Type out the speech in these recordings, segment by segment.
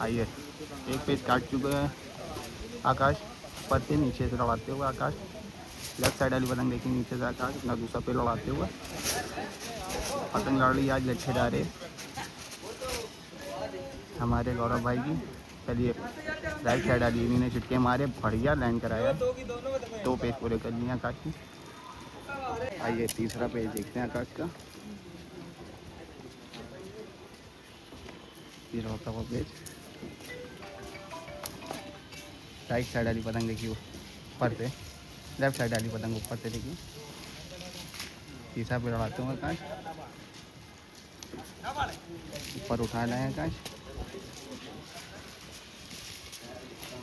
आइए, एक पेज काट चुके हैं आकाश, ऊपर से नीचे से लड़ाते हुए आकाश। लेफ्ट साइड वाली पतंग देखिए नीचे से आकाश अपना दूसरा पेज लड़ाते हुए पतंग लड़ रही आज लट्ठे डारे हमारे गौरव भाई की। चलिए राइट साइड वाली इन्हीं ने छिटके मारे, बढ़िया लैंड कराया। 2 पेज पूरे कर लिए आकाश की। आइए तीसरा पेज देखते हैं आकाश का। ये होता हुआ पेज राइट साइड वाली पतंग देखिए ऊपर से, लेफ्ट साइड वाली पतंग ऊपर से देखिए। तीसरा पे लड़ाते हुए आकाश, ऊपर उठाना है आकाश।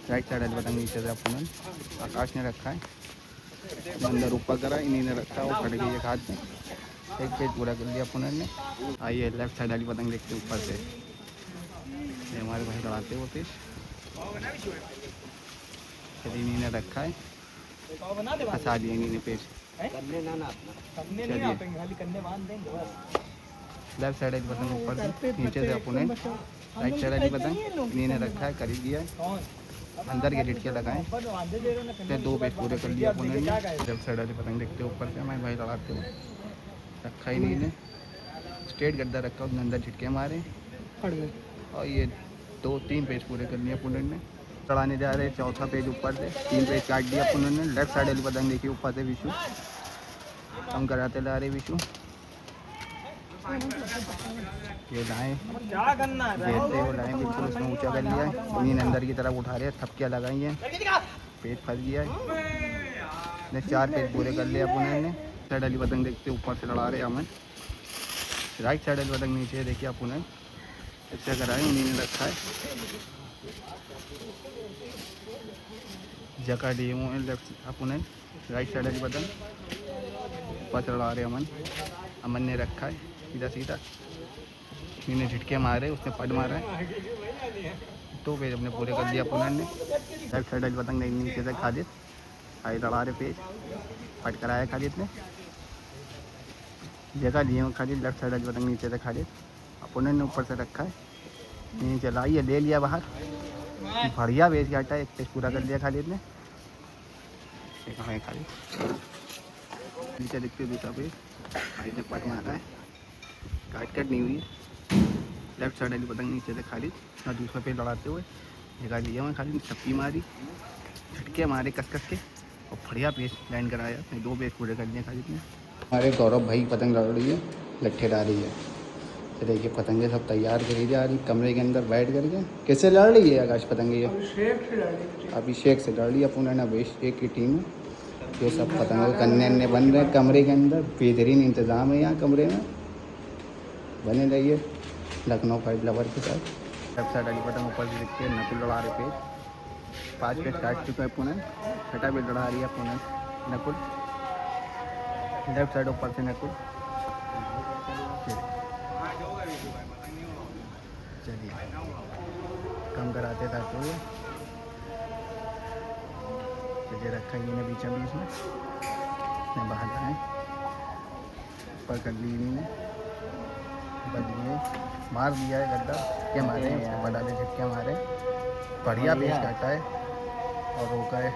राइट साइड वाली पतंग नीचे से अपन आकाश ने रखा है, अंदर ऊपर करा इन्हीं ने रखा, वो फट गई एक हाथ में। एक पेज पूरा कर लिया अपन ने। आइए लेफ्ट साइड वाली पतंग देखते ऊपर से, ये हमारे भाई लड़ाते वो पेज इन्हीं ने रखा है, फंसा दिया इन्हीं ने पेज। लेफ्ट साइड वाली पतंग ऊपर से नीचे से अपन राइट साइड वाली पतंग इन्हीं ने रखा है, खरीद दिया है, अंदर के झटके लगाए। 2 पेज पूरे कर लिया अपन ने। लेफ्ट साइड वाली पतंग देखते ऊपर से हमारे भाई लड़ाते हुए, रखा ही नहीं ने, स्ट्रेट गड्ढा रखा उसने, अंदर झटके मारे और ये 2-3 पेज पूरे कर लिए अपन ने। चढ़ाने जा रहे, चौथा पेज ऊपर से 3 पेज काट दिया अपन ने। लेफ्ट साइड वाली पतंग देखिए ऊपर से विशु हम कराते ला रहे विशु। ये लाएँ घेरते हो लाएँ बिल्कुल उसमें ऊंचा कर लिया है, इन्हीं अंदर की तरफ उठा रहे, थपकियाँ लगाई हैं, पेज फंस गया है। 4 पेज पूरे कर लिए अपन ने। साइड वाली पतंग देखते ऊपर से लड़ा रहे हमें। राइट साइड वाली पतंग नीचे देखिए अपन ऐसे कराए, उन्हीं ने रखा है, जगह दिए हुए हैं। लेफ्ट अपन राइट साइड वाली पतंग ऊपर से लड़ा रहे अमन ने रखा है सीधा सीधा, इन्हें झटके मारे, उसने पट मारा है। 2 पेज अपने पूरे कर दिया अपन ने। लेफ्ट साइड वाली पतंग नीचे से खालिद आई लड़ा रहे पेज, पट कराया खालिद ने, जगह लिए हुए खालिद। लेफ्ट साइड वाली पतंग नीचे से खालिद अपन ने ऊपर से रखा है, नहीं चलाई ले लिया बाहर, बढ़िया पेज काटा है, 1 पेज पूरा कर लिया खालिद ने। खालिद नीचे देखते दूसरा पेज खालिद ने पट मारा है, काट नहीं हुई है। लेफ्ट साइड वाली पतंग नीचे से खालिद और दूसरा पेज लड़ाते हुए जगह लिया हुआ खालिद, टप्पी मारी, झटके मारे कस के और बढ़िया पेज लैंड कराया। 2 पेज पूरे कर लिए खालिद ने। हमारे गौरव भाई पतंग लड़ रही है, लट्ठे डाल रही है। तो देखिए पतंगे सब तैयार करी जा रही, कमरे के अंदर बैठ करके। कैसे लड़ रही है आकाश पतंगे? अभिषेक से लड़ रही है पूर्ण अभिषेक की टीम। जो सब पतंगों के कन्ने बन रहे हैं कमरे के अंदर, बेहतरीन इंतज़ाम है यहाँ कमरे में, बने रहिए लखनऊ 5 लवर के साथ। लेफ्ट साइड वाली पतंग ऊपर से देखते हैं नकुल लड़ा रहे पेज, 5 पेज काट चुके हैं पुनः, 6ठा पेज लड़ा रही है पुनः नकुल। लेफ्ट साइड ऊपर से नकुल। चलिए कम कराते था तो चलिए रखा ही बीच में बाहर आए, ऊपर कर ली ने बदलिए, मार दिया है गड्ढा, झटके मारे उसके बड़ा ले झटके मारे, बढ़िया पेज काटा है और रोका है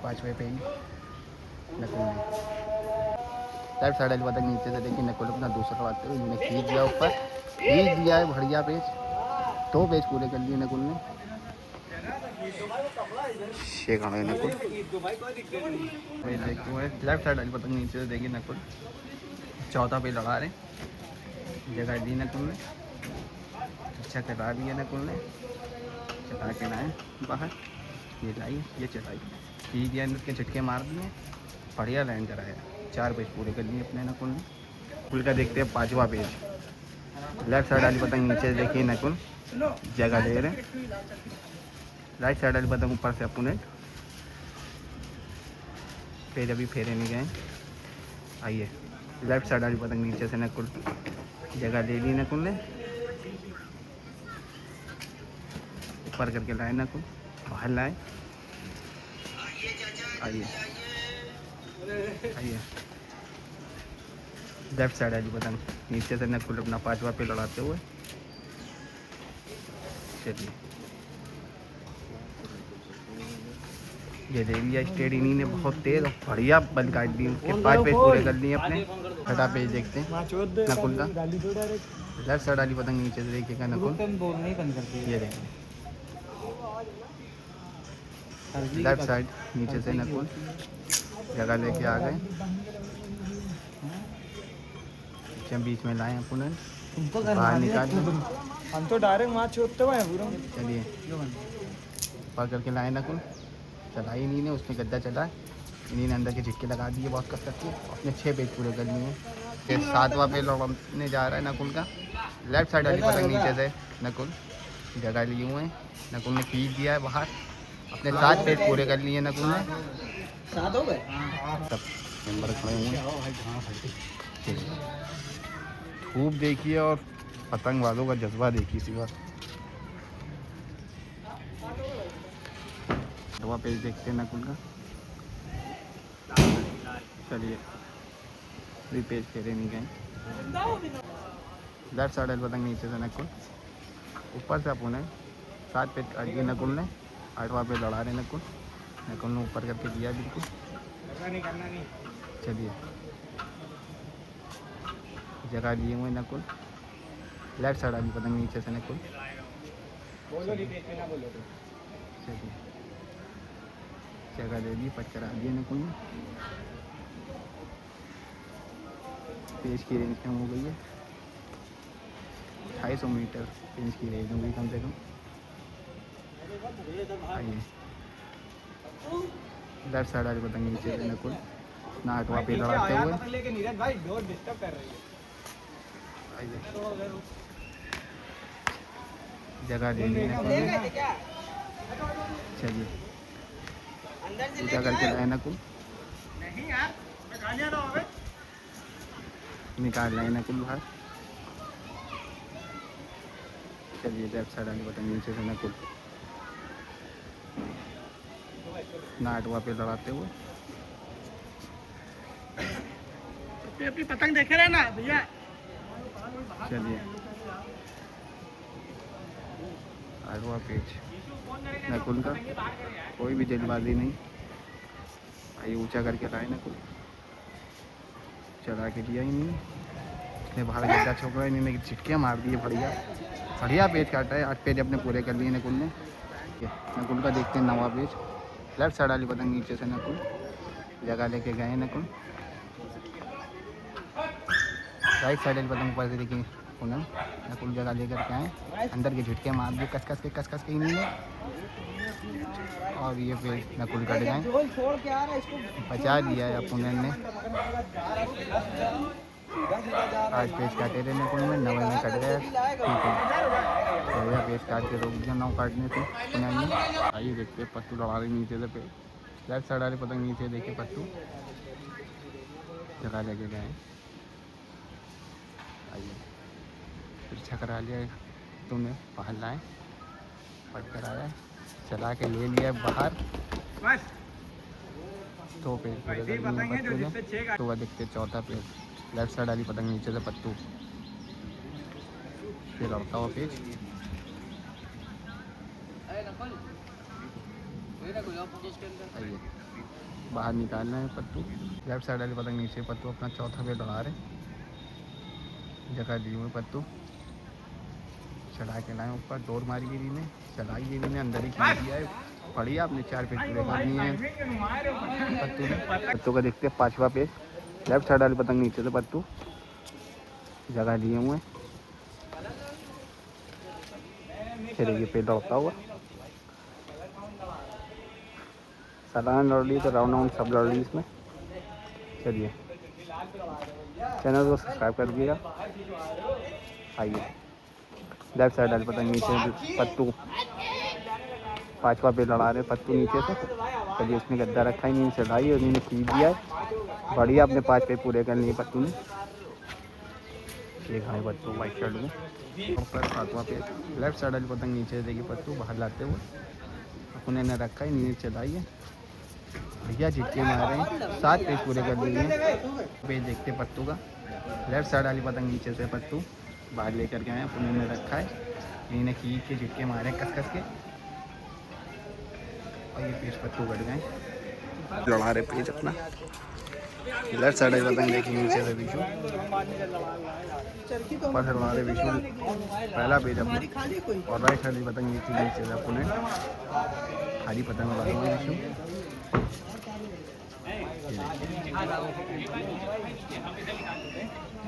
5वें पेज नकुल ने। लेफ्ट साइड वाली पतंग नीचे से देखिए नकुल अपना दूसरा लगाते हुए इन्हें खींच दिया, ऊपर खींच दिया है बढ़िया पेज, 2 पेज पूरे कर लिए नकुल ने। शेख हमें नकुल देखते हुए लेफ्ट साइड वाली पतंग नीचे से देखिए नकुल, चौथा पेज लड़ा रहे, जगह दी नकुल ने, अच्छा करा दिया नकुल ने, चला के लाए बाहर, ये लाई ये चलाई, खींच दिया के झटके मार दिए, बढ़िया लैंड कराया। 4 पेज पूरे कर लिए अपने नकुल ने। नकुल का देखते हैं 5वां पेज। लेफ्ट साइड वाली पतंग नीचे देखिए नकुल जगह दे रहे, राइट साइड वाली पतंग ऊपर से अपोनेंट, पेज अभी फेरे नहीं गए। आइए लेफ्ट साइड वाली पतंग नीचे से नकुल जगह ले ली नकुल ने, ऊपर करके लाए नकुल, बाहर लाए। आइए आइए लेफ्ट साइड वाली पतंग नीचे से नकुल अपना 5वां पे लड़ाते हुए चलिए ये दे दिया स्टेट इन्हीं ने बहुत तेज और बढ़िया बल काट दी। उसके 5 पेज पूरे कर लिए अपने। छठा पेज देखते हैं नकुल का। लेफ्ट साइड वाली पतंग नीचे से देखिएगा नकुल। ये देखिए लेफ्ट साइड नीचे से नकुल जगह लेके आ गए। बीच में लाए अपुन बाहर निकाल। हम तो डायरेक्ट वहाँ छोड़ते हुए हैं। चलिए ऊपर करके लाए नकुल। चलाई इन्हीं ने, उसने गद्दा चला, इन्हीं ने अंदर के झटके लगा दिए बहुत कस करके। अपने 6 पेज पूरे कर लिए। फिर 7वां पेज लौटने जा रहा है नकुल का। लेफ्ट साइड वाली पतंग नीचे से नकुल जगह लिए हुए हैं। नकुल ने खींच दिया है बाहर। अपने 7 पेज पूरे कर लिए नकुल ने। 7 हो गए सब मेंबर खड़े हुए हैं। धूप देखिए और पतंग वालों का जज्बा देखिए इसी बार। 8वां पेज देखते हैं नकुल का। चलिए अभी पेज फेरे नहीं गए। लेफ्ट साइड वाली पतंग नीचे से नकुल ऊपर से अपुन है। 7 पेज काट दिए नकुल ने। 8वां पेज लड़ा रहे नकुल। नकुल ने ऊपर करके दिया बिल्कुल। चलिए जगह लिए हुए नकुल। लेफ्ट साइड वाली पतंग नीचे से नकुल। चलिए जगह ले ली, पट करा दिए नकुल ने। पेज की रेंज कम हो गई है। 250 मीटर पेज की रेंज होगी कम से कम। आइए लेफ्ट साइड वाली पतंग नीचे से नकुल ना 8वां पेज लड़ाते हुए। आइए जगह ले ली नकुल ने। चलिए पूजा करके लाए नकुल। निकाल लाए नकुल बाहर। चलिए लेफ्ट साइड वाली पतंग नीचे से नकुल ना 8वां पे लड़ाते हुए। अपनी पतंग देखे रहे ना भैया। चलिए 8वां पेज नकुल का। कोई भी जल्दबाजी नहीं। आइए ऊंचा करके लाए नकुल। चला के दिया ही नहीं। इसने बाहर गड्ढा छोड़ा, इन्होंने झटके मार दिए। बढ़िया बढ़िया पेज काटा है। 8 पेज अपने पूरे कर लिए नकुल ने। नकुल का देखते हैं 9वां पेज। लेफ्ट साइड वाली पतंग नीचे से नकुल जगह लेके गए नकुल। राइट साइड वाली पतंग ऊपर से देखिए पूनम नकुल जगह लेकर के आए। अंदर के झटके मार दिए कस कस के इन्हीं ने। और ये पेज नकुल कट गए। बचा दिया है अपुनन ने। 8 पेज काटे थे नकुल में, 9 में कट गया। ठीक है बढ़िया पेज काट के रोक दिया 9 काटने से अपुनन ने। आइए देखते हैं पत्तू लड़ा रही नीचे से पे। लेफ्ट साइड वाली पतंग नीचे देखिए पत्तू जगह लेके गए। आइए फिर छकरा लिया तुमने बाहर लाए, पट कर आया, चला के ले लिया बाहर। 2 पेज पूरे कर दिए पत्तू ने। तो वह देखते 4था पेज। लेफ्ट साइड वाली पतंग नीचे से पत्तू फिर लड़ता हुआ पेज। आइए बाहर निकालना है पत्तू। लेफ्ट साइड वाली पतंग नीचे पत्तू अपना 4था पेज लड़ा रहे। जगह दी हुई पत्तू चढ़ा के लाए ऊपर। दौड़ मारी गिरी ने, चलाई गिरी ने, अंदर ही खींच दिया है। बढ़िया अपने 4 पेज पूरे कर लिए हैं पत्तू ने। पत्तू का देखते हैं 5वां पेज। लेफ्ट साइड वाली पतंग नीचे से पत्तू जगह लिए हुए। चलिए पेज दौड़ता हुआ। सालाना लड़ ली तो राउंड सब लड़ ली इसमें। चलिए चैनल को सब्सक्राइब कर दीजिएगा। आइए लेफ्ट साइड वाली पतंग नीचे पत्तू 5वां पेज लड़ा रहे पत्तू नीचे से। चलिए उसने गद्दा रखा ही नहीं, चढ़ाई और इन्होंने खींच दिया है। बढ़िया अपने 5 पेज पूरे कर लिए पत्तू ने। एक है पत्तू वाइट शर्ट में ऊपर 7वां पेज। लेफ्ट साइड वाली पतंग नीचे देखिए पत्तू बाहर लाते हुए अपने ने रखा ही नीचे चलाई है। भैया झटके मारे हैं। 7 पेज पूरे कर लिए हैं। पेज देखते पत्तू का। लेफ्ट साइड वाली पतंग नीचे से पत्तू बाहर लेकर के आए अपने ने रखा है। इन्हें खींच के झटके मारे कस कस के और ये पेज पत्तू कट गए। लड़ा रहे पेज अपना लेफ्ट साइड है पतंग देखिए नीचे से विशु ऊपर से लड़ा रहे विशु पहला पेज अपना और राइट साइड पतंग नीचे से अपने खाली पतंग लगा रहे विशु।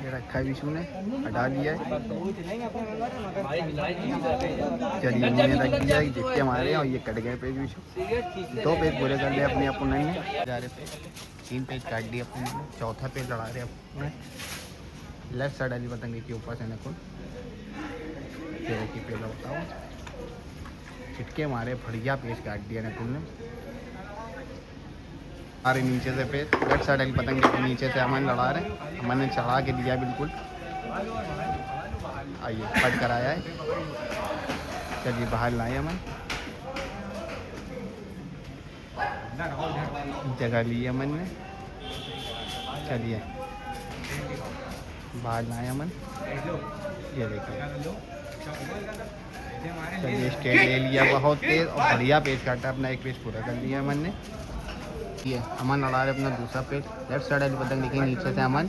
ये रखा है विशु ने हटा लिया है। चलिए इन्हें रख दिया है जितने हमारे और ये कट गए पेज विशु। 2 पेज पूरे कर लिए अपने अपने ने जा रहे पे 3 पेज काट दिए अपने ने। चौथा पेज लड़ा रहे अपने लेफ्ट साइड वाली पतंग के ऊपर से नकुल ये देखिए पेज बताओ छिटके मारे बढ़िया पेज काट दिया नकुल ने। अरे नीचे से पेज लेफ्ट साइड वाली पतंग के नीचे से अमन लड़ा रहे अमन ने चढ़ा के दिया बिल्कुल। आइए कट कराया है। चलिए बाहर लाए अमन जगह ली अमन ने। चलिए बाहर लाए अमन ये देखिए। चलिए स्टेट ले लिया बहुत तेज और बढ़िया पेज काटा अपना 1 पेज पूरा कर लिया अमन ने। ये अमन लड़ा रहे अपना दूसरा पेज लेफ्ट साइड वाली पतंग देखिए नीचे से अमन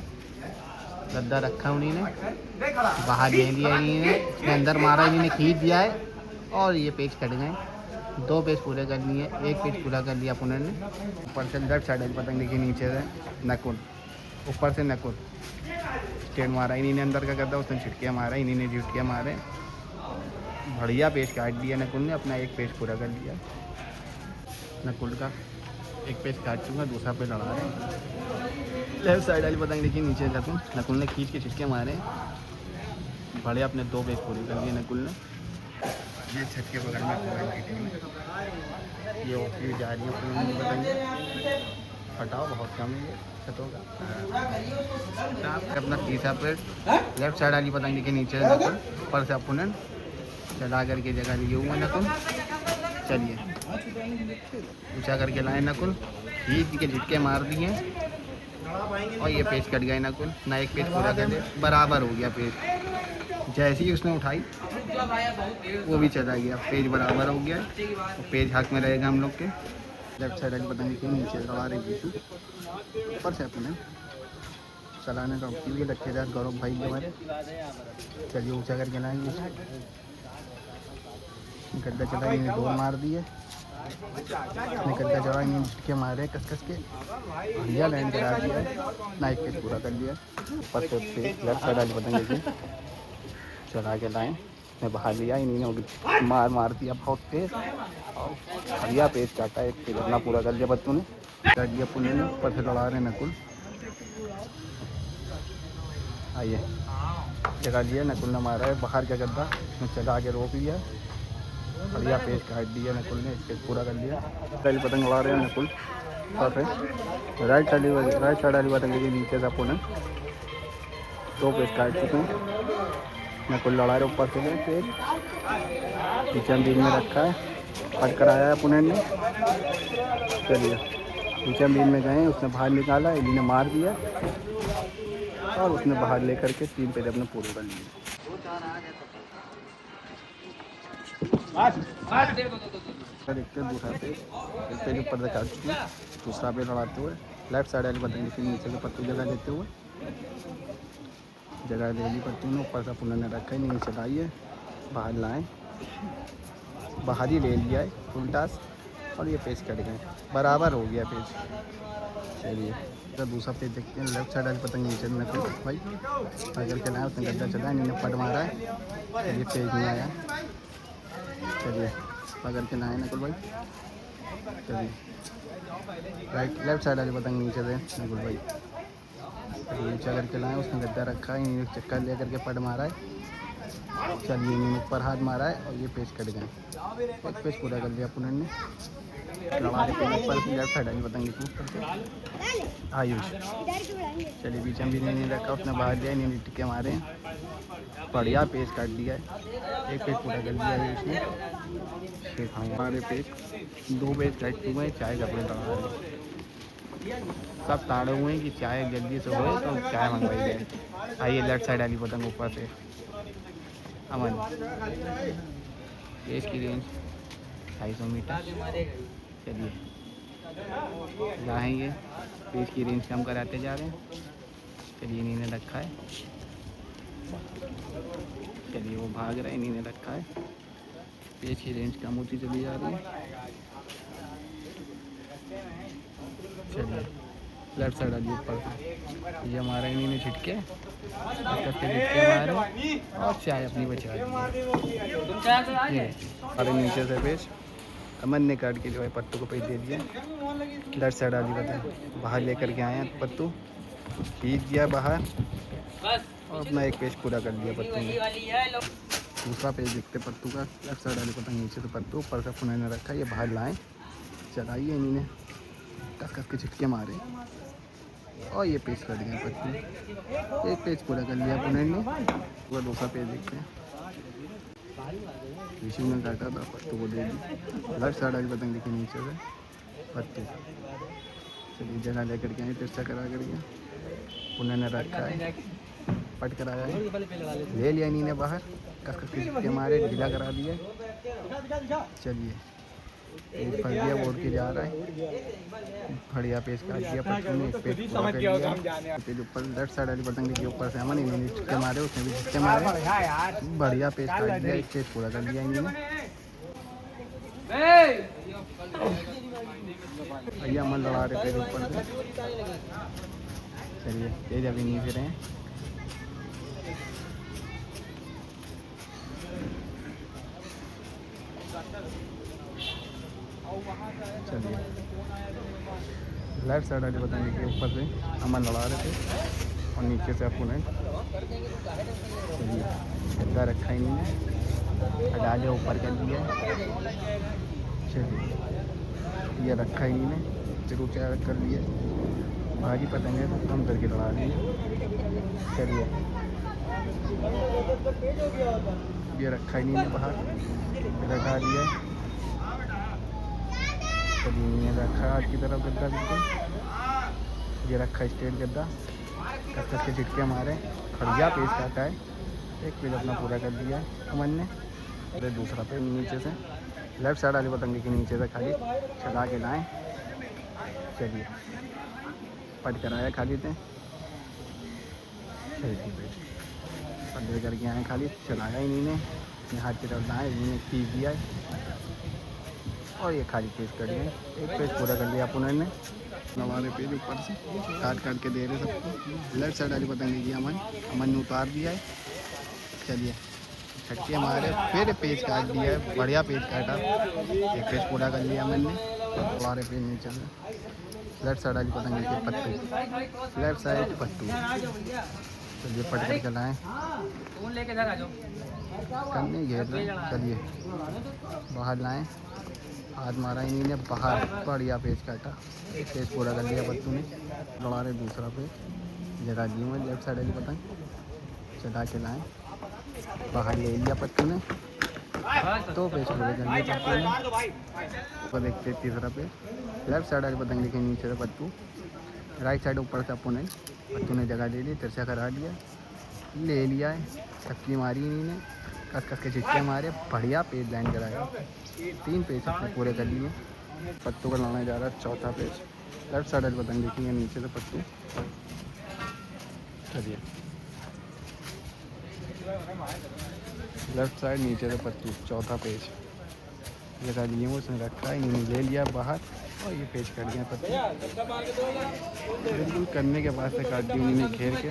गद्दा रखा उन्हीं ने बाहर ले लिया इन्हीं ने इसने अंदर मारा इन्हीं ने खींच दिया है और ये पेज कट गए। 2 पेज पूरे कर लिए 1 पेज पूरा कर लिया पुनर ने। ऊपर से लेफ्ट साइड वाली पतंग देखिए नीचे से नकुल ऊपर से नकुल स्टेट मारा इन्हीं ने अंदर का गद्दा उसने छिटकिया मारा इन्हीं ने झुटकिया मारे बढ़िया पेज काट दिया नकुल ने अपना 1 पेज पूरा कर लिया। नकुल का 1 पेज काट चुका दूसरा पेज लड़ा रहे लेफ्ट साइड वाली पतंग देखिए नीचे नकुल ने खींच के छिटके मारे बढ़िया अपने 2 पेज पूरे कर लिए नकुल ने। ये छत के बगल में ये ओपी जा रही है पतंग हटाओ बहुत कम है ये छतों का। अपना तीसरा पेज लेफ्ट साइड वाली पतंग देखिए नीचे नकुल ऊपर से अपुनन चला करके जगह लिए हुए नकुल। चलिए ऊंचा करके लाए नकुल खींच के झटके मार दिए और ये पेज कट गए नकुल ना 1 पेज पूरा कर दे बराबर हो गया पेज। जैसे ही उसने उठाई वो भी चला गया पेज बराबर हो गया तो पेज हाथ में रहेगा हम लोग के। लेफ्ट साइड वाली पतंग के नीचे लड़ा रही विशु ऊपर से अपने चलाने का भी रखे जाए गौरव भाई के हमारे। चलिए ऊंचा करके लाएंगे गड्ढा चला इन्हें 2 मार दिए इसने गड्ढा चढ़ा इन्हें झटके मारे कस कस के बढ़िया लाइन करा दिया ना 1 पेज पूरा कर दिया। ऊपर से लेफ्ट साइड वाली पतंग देखिए चला के लाएँ ने बाहर लिया इन्हीं ने मार दिया बहुत तेज और बढ़िया पेज काटा 1 पेज अपना पूरा कर लिया बच्चों ने कर दिया पुण्य ने। ऊपर से लड़ा रहे नकुल आइए जगा लिया नकुल ने मारा है बाहर का गद्दा उसने चला के रोक लिया बढ़िया पेज काट दिया नकुल ने 1 पेज पूरा कर लिया। पहली पतंग लड़ा रहे हैं नकुल और राइट साइड वाली पतंग के नीचे से पुनः 2 पेज काट चुके हैं नकुल लड़ा रहे ऊपर से पेज किचन बीन में रखा है कट कराया है पुनः ने। चलिए किचन बीन में गए उसने बाहर निकाला इन्हीं ने मार दिया और उसने बाहर लेकर के 3 पेज अपने पूरे कर लिए। देखते हैं दूसरा पेज 1 पेज ऊपर से काट चुके दूसरा पेज लड़ाते हुए लेफ्ट साइड वाली पतंग के नीचे से पत्तू जगह लेते हुए जगह ले ली पत्तू ने ऊपर से पुनः ने रखा है नीचे चलाइए बाहर लाएँ बाहर ही ले लिया है उल्टा और ये पेज कट गए बराबर हो गया पेज। चलिए तो दूसरा पेज देखते हैं लेफ्ट साइड वाली पतंग नीचे में भाई अगर के लाए उसने गड्ढा चला इन्होंने पट मारा है ये पेज नहीं आया। चलिए पकड़ के लाए नकुल भाई। चलिए लेफ्ट साइड वाली पतंग नीचे से नकुल भाई नीचे करके लाए उसने गड्ढा रखा है इन्होंने चक्कर ले करके पट मारा है। चलिए इन्होंने ऊपर हाथ मारा है और ये पेज कट गए 1 पेज पूरा कर लिया पुनः ने। ऊपर लेफ्ट साइड वाली पतंग आयुष चलिए बीच में भी नहीं रखा उसने बाहर दिया इन्होंने टिक्के मारे बढ़िया पेज काट दिया है 1 पेज पूरा कर दिया आयुष ने। हमारे पेज 2 पेज काट चुके हैं चाय कपड़े लगा रहे सब ताड़े हुए हैं कि चाय जल्दी से हो तो चाय मंगवाई जाए। आइए लेफ्ट साइड वाली पतंग ऊपर से अमन। पेज की रेंज 250 मीटर। चलिए लाएंगे, पेज की रेंज कम कराते जा रहे हैं। चलिए इन्हीं ने रखा है, चलिए वो भाग रहा है, इन्हीं ने रखा है। पेज की रेंज कम होती चली जा रही है। चलिए लेफ्ट साइड आइए ऊपर से, ये हमारा इन्हीं ने छिटके मारे और चाय अपनी बचा दी। अरे नीचे से पेज अमन ने काट के जो है पत्तू को पेज दे दिया। लेफ्ट साइड आली बता बाहर लेकर के आए हैं पत्तू, खींच दिया बाहर और अपना एक पेज पूरा कर दिया पत्तू ने। दूसरा पेज देखते पत्तू का, लेफ्ट साइड वाली पतंग नीचे से पत्तू, ऊपर से पुणे ने रखा, ये बाहर लाएँ, चलाइए इन्हीं ने कस कस के छिटके मारे और ये पेज कट गया पत्तू। एक पेज पूरा कर लिया पुणे ने। वो दूसरा पेज देखते हैं, विशु ने काटा था पत्तू को दे दी। लेफ्ट साइड वाली पतंग देखिए नीचे से पत्तू। चलिए जगह लेकर के आए, तिरछा करा करके पुणे ने रखा है, पट कराया है, ले लिया इन्हीं ने बाहर, कस कस के मारे, ढीला करा दिया। चलिए पेज फंस गया, बोर्ड के जा रहा है, बढ़िया पेज काट दिया पत्तू ने, एक पेज पूरा कर दिया। पेज ऊपर लेफ्ट साइड वाली पतंग देखिए ऊपर से अमन, इन्होंने छिटके मारे, उसने भी छिटके मारे, बढ़िया पेज काट दिया, एक पेज पूरा कर दिया इन्होंने। भैया अमन लड़ा रहे पेज ऊपर से। चलिए तेज अभी नहीं फिर हैं। चलिए लेफ्ट साइड वाली बताएंगे कि ऊपर से अमन लड़ा रहे थे और नीचे से अपोनेंट। चलिए गद्दा रखा ही नहीं है, हटा लिया, ऊपर कर दिया। चलिए ये रखा ही नहीं है, फिर ऊँचा कर लिए, भारी पतंगे तो कम करके लड़ा लिए। चलिए ये रखा ही नहीं है, बाहर रखा दिया। चलिए ये रखा आज की तरफ गद्दा बिल्कुल, ये रखा स्ट्रेट गद्दा, कस कस के झिटके मारे, खड़िया पेज काटा है, एक पेज अपना पूरा कर दिया है अमन ने। अरे दूसरा पेज नीचे से लेफ्ट साइड वाली पतंगे के नीचे से खाली चला के लाएँ। चलिए पट कराया खाली थे, पट करके आए, खाली चलाया इन्हीं ने, अपने हाथ की तरफ लाए, इन्हीं ने खींच दिया है और ये खाली पेज कट गए, एक पेज पूरा कर लिया पुनः ने। हमारे पेज ऊपर से काट काट के दे रहे सबको। लेफ्ट साइड वाली पतंग लीजिए अमन ने उतार दिया है। चलिए छटके हमारे फिर पेज काट दिया है, बढ़िया पेज काटा, एक पेज पूरा कर लिया अमन ने। हमारे पेज नीचे से लेफ्ट साइड वाली पतंग लीजिए पत्तू, लेफ्ट साइड पत्तू। चलिए पट कर चलाएँ, करने घेर रहे। चलिए बाहर लाएँ, हाथ मारा इन्हीं ने बाहर, बढ़िया पेज काटा, एक पेज पूरा कर लिया पत्तू ने। लड़ा रहे दूसरा पेज, जगह दी हुई लेफ्ट साइड वाली पतंग, चला के लाएँ, बाहर ले लिया पत्तू ने, तो पेज पूरे कर लिया पत्तू ने। तो देखते तीसरा पेज, लेफ्ट साइड वाली पतंग लिखे नीचे से पत्तू, राइट साइड ऊपर से अपोनेंट, पत्तू ने जगह ले ली, तिरछा करा दिया, ले लिया है, छक्की मारी इन्हीं ने, कस कस के छिटके मारे, बढ़िया पेज लाइन कराया, 3 पेज अपने पूरे कर लिए। पत्तू का लाना जा रहा है चौथा पेज, लेफ्ट साइड वाली पतंग देखेंगे नीचे से पत्तू। चलिए लेफ्ट साइड नीचे से पत्तू, चौथा पेज लगा लिए, उसने रखा है, इन्होंने ले लिया बाहर और ये पेज कट गया पत्तू बिल्कुल करने के बाद से काट दी इन्होंने घेर के,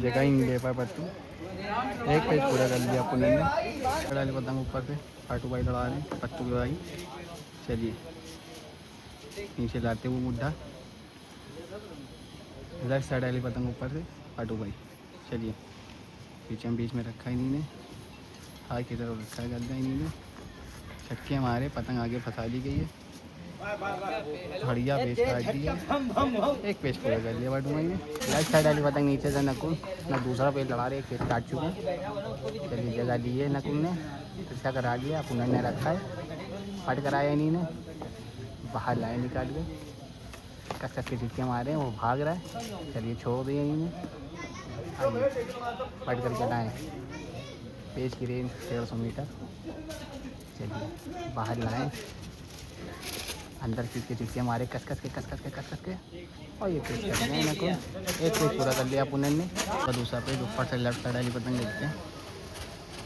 जगह ही नहीं ले पाया पत्तू, एक पेज पूरा कर लिया पुणे ने। वाली पतंग ऊपर से फाटू भाई लड़ा रहे पत्तू की भाई। चलिए नीचे लाते हुए मुद्दा, लेफ्ट साइड वाली पतंग ऊपर से फाटू भाई। चलिए बीच में रखा इन्हीं ने, हाथ की तरफ रखा है गद्दा इन्हीं ने, छक्के हमारे पतंग आगे फंसा ली गई है, बढ़िया पेज काट दिया, एक पेज पूरा कर लिया फाटू भाई ने। लेफ्ट साइड वाली पतंग नीचे से नकुल ना दूसरा पेज लड़ा रहे, एक पेज काट चुके हैं। चलिए जगह दी है नकुल ने, ऐसा करा लिया, पुनः ने रखा है, पट कराया इन्हीं ने, बाहर लाए निकाल के, कस कस के छिटके मारे, वो भाग रहा है। चलिए छोड़ दिए इन्हीं ने, आइए पट करके लाएँ, पेज की रेंज 150 मीटर। चलिए बाहर लाएँ, अंदर खींच के चिपके मारे कस कस के और ये पेज कर दिया इनको। एक पेज पूरा कर लिया पुनः ने और दूसरा पेज ऊपर से लेफ्ट साइड वाली पतंग देखते हैं।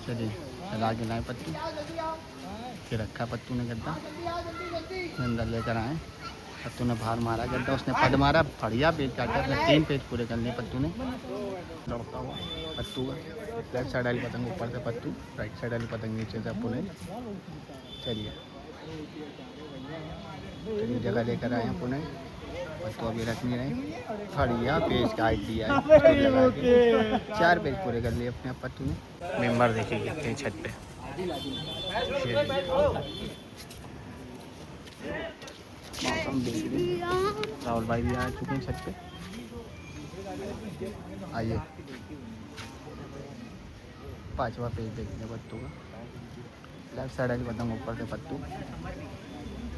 चलिए लगा के लाएँ पत्तू, फिर रखा पत्तू ने गद्दा अंदर लेकर आए। पत्तू ने बाहर मारा गद्दा, उसने पद मारा, बढ़िया पेज काटा। अपने 3 पेज पूरे कर लिए पत्तू ने। लड़का हुआ पत्तू का लेफ्ट साइड वाली पतंग ऊपर से पत्तू, राइट साइड वाली पतंग नीचे से पुनः। चलिए जगह लेकर आए हैं पुनः। पत्तू अभी रख नहीं रहे, बढ़िया पेज काट दिया है। 4 पेज पूरे कर लिए अपने पत्तू ने। मेंबर देखिए कितने छत पे। मौसम देख रही, राहुल भाई भी आ चुके हैं छत पे। आइए 5वां पेज देखते हैं पत्तू का। लेफ्ट साइड वाली पतंग ऊपर से पत्तू।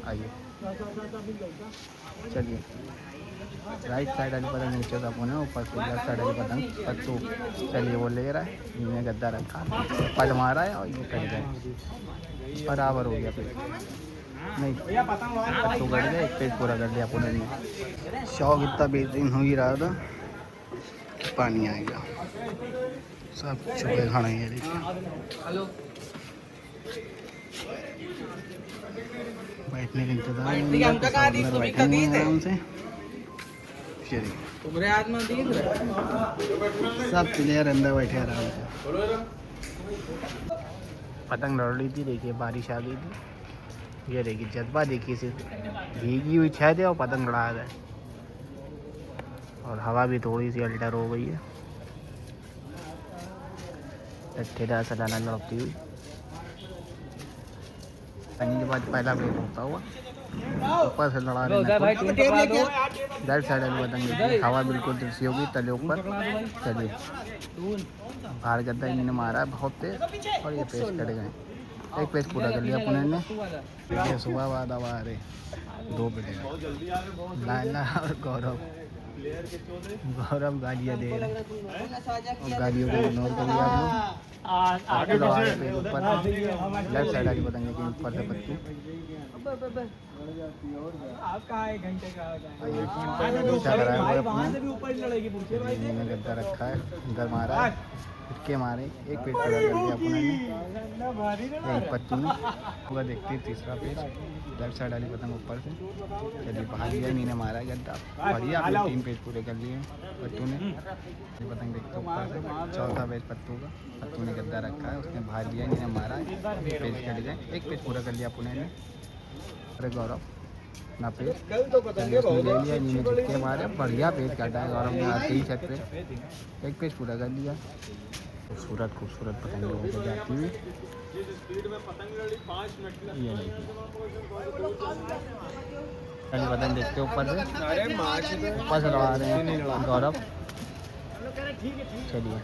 आइए चलिए राइट साइड वाली पतंग नीचे से पुनः, ऊपर से लेफ्ट साइड वाली पतंग पत्तू। चलिए वो ले रहा है, इन्हें गद्दा रखा, पद मारा है और ये कट गए, बराबर हो गया पेज। नहीं पत्तू कट गया, एक पेज पूरा कर लिया पुनः ने। शौक इतना बेहतरीन हो ही रहा था कि पानी आ गया, सब छुपे खाना है। देखिए बैठने का इंतजार आराम से। सब प्लेयर अंदर बैठे आराम से। पतंग लड़ रही थी, देखिए बारिश आ गई थी। ये देखिए जज्बा देखिए, सिर्फ भीगी हुई छत है और पतंग लड़ा है। और हवा भी थोड़ी सी अल्टर हो गई है, ठेठा सलाना लड़ती हुई। पानी के बाद पहला पेज होता हुआ ऊपर से लड़ा रहे। राइट साइड में पतंग, हवा बिल्कुल तिरछी होगी तले ऊपर। चलिए बाहर गद्दा इन्होंने मारा है बहुत तेज और ये पेज कट गए। एक पेज पूरा कर लिया पुनः ने। देखिए सुबह बाद अब आ रहे 2 प्लेयर, लाला और गौरव गालियाँ दे रहे और गालियों को इग्नोर कर लिया आप लोग। ऊपर लेफ्ट साइड वाली पतंग लेकिन ऊपर से पत्तू। गद्दा रखा है, इधर मारा है, फिटके मारे, एक पेज पूरा कर दिया पुनः ने। पत्तू ने पूरा देखते हैं। तीसरा पेज लेफ्ट साइड वाली पतंग ऊपर से। चलिए बाहर लिया, नीने मारा है गद्दा, बढ़िया। 3 पेज पूरे कर लिए पत्तू ने। ये पतंग देखते ऊपर से। चौथा पेज पत्तू का, पत्तू ने गद्दा रखा है, उसने बाहर लिया, नीने मारा है, एक पेज कट गए। एक पेज पूरा कर लिया पुनः ने। अरे गौरव ना पेज उसने ले लिया, नीने झुक्के मारे, बढ़िया पेज काटा है गौरव ने आते ही छत पे। एक पेज पूरा कर लिया। खूबसूरत खूबसूरत पतंग लोगों को जाती हुई। ये नहीं पतंग देखते ऊपर से लड़ा रहे हैं गौरव। चलिए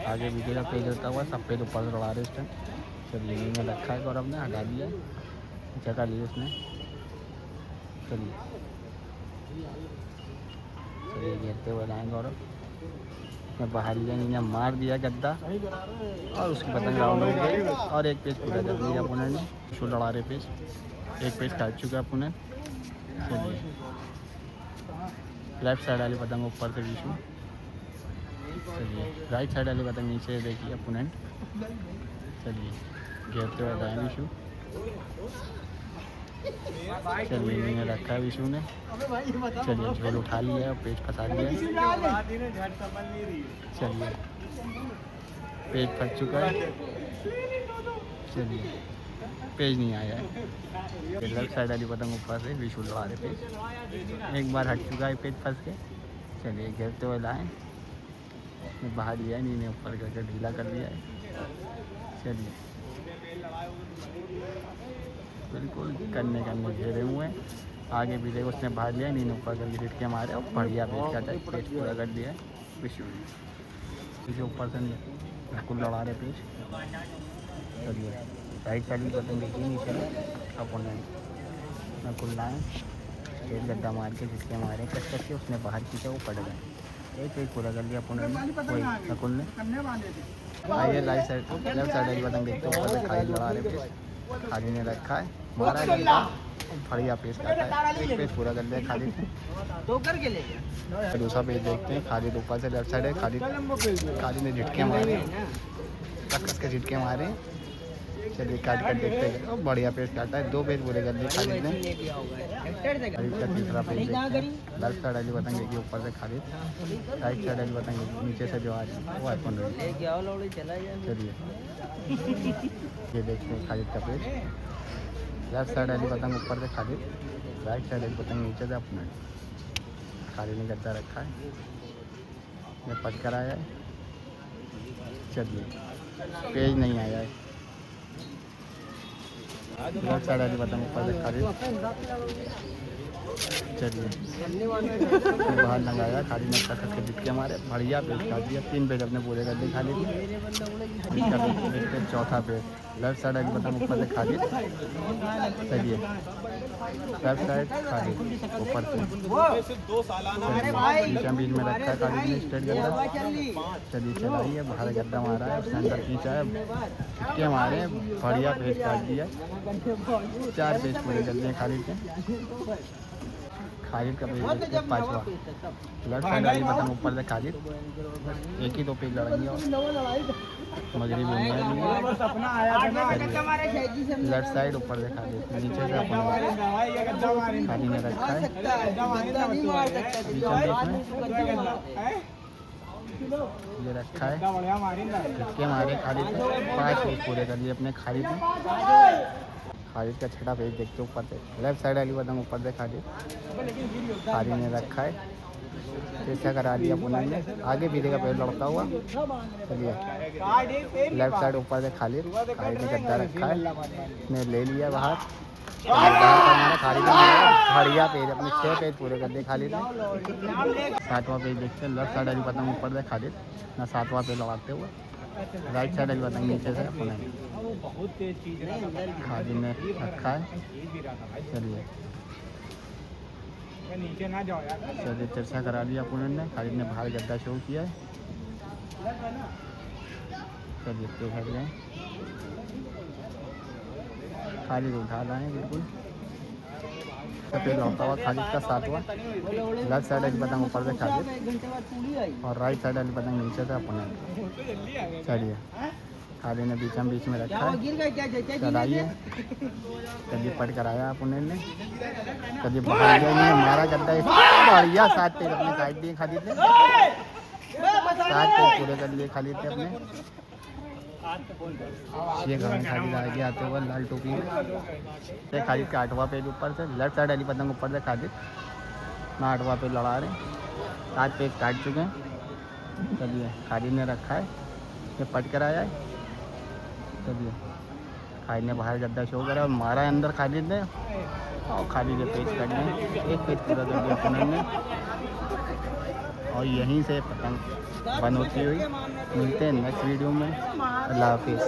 आगे वीडियो का पेज होता हुआ सब पेज ऊपर से लड़ा रहे इस टाइम। चलिए में रखा है गौरव ने, हटा दिया, जगह ली उसने। चलिए घेरते हुए लाएँ गौरव, उसने बाहर लिया, नीने मार दिया गद्दा और उसकी पतंग राउंड हो गई और एक पेज पूरा कर लिया पुनः ने। शो लड़ा रहे पेज, एक पेज काट चुका है पुनः। चलिए लेफ्ट साइड वाली पतंग ऊपर से विशु। चलिए राइट साइड वाली पतंग नीचे देखिए अपोनेंट। चलिए घेरते हुए जाए विशु। चलिए इन्हें रखा है विशु ने। चलिए झोल उठा लिया और पेज फंसा लिया। चलिए पेज फंस चुका है। चलिए पेज नहीं आया है। लेफ्ट साइड वाली पतंग ऊपर से विशु लगा रहे पेज, एक बार हट चुका है पेज फंस के। चलिए घेरते हुए लाएँ, बाहर लिया है, नीने ऊपर करके ढीला कर दिया है। चलिए बिल्कुल करने घेरे हुए हैं, आगे भी देखो उसने बाहर लिया, नीने ऊपर करके झटके मारे और बढ़िया पेज काटा है, पेज पूरा कर दिया है विशु ने। ऊपर से बिल्कुल लड़ा रहे पेज। चलिए राइट साइड की पतंग देखिए नीचे अपोनेंट बिल्कुल लाएँ, पेज गड्ढा मार के झटके मारे कस करके, उसने बाहर खींचा, वो पड़ गए। एक पेज पूरा कर लिया अपोनेंट ने, वही नकुल ने। आइए लेफ्ट साइड वाली पतंग देखते हो, ऊपर से खाली लड़ा रहे पेश। खाली ने रखा है, मारा है गंदा, बढ़िया पेश करता है, एक पेश पूरा कर लिया खाली ने। दो करके ले गया। दूसरा पेज देखते हैं, खाली ऊपर से लेफ्ट साइड है, खाली ने झटके मारे, कस के झटके मारे। चलिए काट कर देखते हैं, और बढ़िया पेज काटा है, 2 पेज पूरे कर दिए खाली ने। खालिद का तीसरा पेज देखते हैं, लेफ्ट साइड वाली पतंग देखिए ऊपर से खालिद, राइट साइड वाली पतंग नीचे से जो आ रही है वो आईफोन रही। चलिए ये देखते हैं खालिद का पेज, लेफ्ट साइड वाली पतंग ऊपर से खालिद, राइट साइड वाली पतंग नीचे से अपना। खालिद ने गद्दा रखा है, ये पट कर आया है। चलिए पेज नहीं आया है, लेफ्ट साइड वाली पतंग ऊपर से खालिद। चलिए बाहर लगाया, खाली ने अच्छा करके दिख के हमारे बढ़िया पेज काट दिया, 3 पेज अपने पूरे कर दिए खाली ने। चौथा पेज लेफ्ट साइड वाली पतंग ऊपर से खाली। चलिए लेफ्ट साइड खाली ऊपर से बीच में रखा है खाली ने स्ट्रेट गद्दा। चलिए चलाइए, बाहर गद्दा मारा है, उसने अंदर खींचा है, छिटके मारे, बढ़िया पेज काट दिया, 4 पेज पूरे कर दिए खाली के। खालिद का पेज देखते हैं 5वां, लेफ्ट साइड वाली पतंग ऊपर से खालिद, एक ही 2 पेज लड़ेंगे और मगरी बुनिया लेफ्ट साइड ऊपर से खालिद, नीचे से अपन खाली ने रखा है ये रखा है, झटके मारे खालिद ने, 5 पेज पूरे कर दिए अपने खालिद ने। खालिद का छठा पेज देखते ऊपर से, लेफ्ट साइड वाली पतंग ऊपर से खालिद, खाली ने रखा है, ऐसा करा दिया पुनः ने, आगे पीछे का पेज लड़ता हुआ। चलिए लेफ्ट साइड ऊपर से खालिद ने गद्दा रखा है, ने ले लिया बाहर, खालिद ने बढ़िया पेज अपने 6 पेज पूरे कर दिए खालिद ने। 7वां पेज देखते हैं, लेफ्ट साइड वाली पतंग ऊपर से खालिद ना, 7वां पेज लगाते हुए, राइट साइड वाली पतंग नीचे से पुनः खाली ने रखा है। चलिए चलिए चर्चा करा लिया पुनः ने, खालिद ने बाहर गद्दा शो किया है। चलिए देखा जाए, खालिद उठा लाए बिल्कुल, सफेद लौटा हुआ खालिद का 7वां, लेफ्ट साइड वाली पतंग ऊपर से खालिद और राइट साइड वाली पतंग नीचे से अपने। चलिए खालिद ने बीच में रखा है, चलाइए। कभी पट कराया अपने ने, कभी बाहर गया, मारा गद्दा, बढ़िया 7 पेज अपने काट दिए खालिद ने, 7 पेज पूरे कर लिए खालिद ने अपने। ये घर में खालिद आगे आते हुए लाल टोपी में, खालिद का 8वां पेज ऊपर से, लेफ्ट साइड वाली पतंग ऊपर से खालिद ना 8वां पेज लड़ा रहे, 7 पेज काट चुके हैं। चलिए खालिद ने रखा है, ये पट कर आया है। चलिए खालिद ने बाहर गद्दा शो करा और मारा है अंदर खालिद ने, और खालिद ने पेज काट दिए, 1 पेज पूरा कर दिया पुनः ने, और यहीं से पतंग बंद होती हुई। मिलते हैं नेक्स्ट वीडियो में, अल्लाह हाफिज़।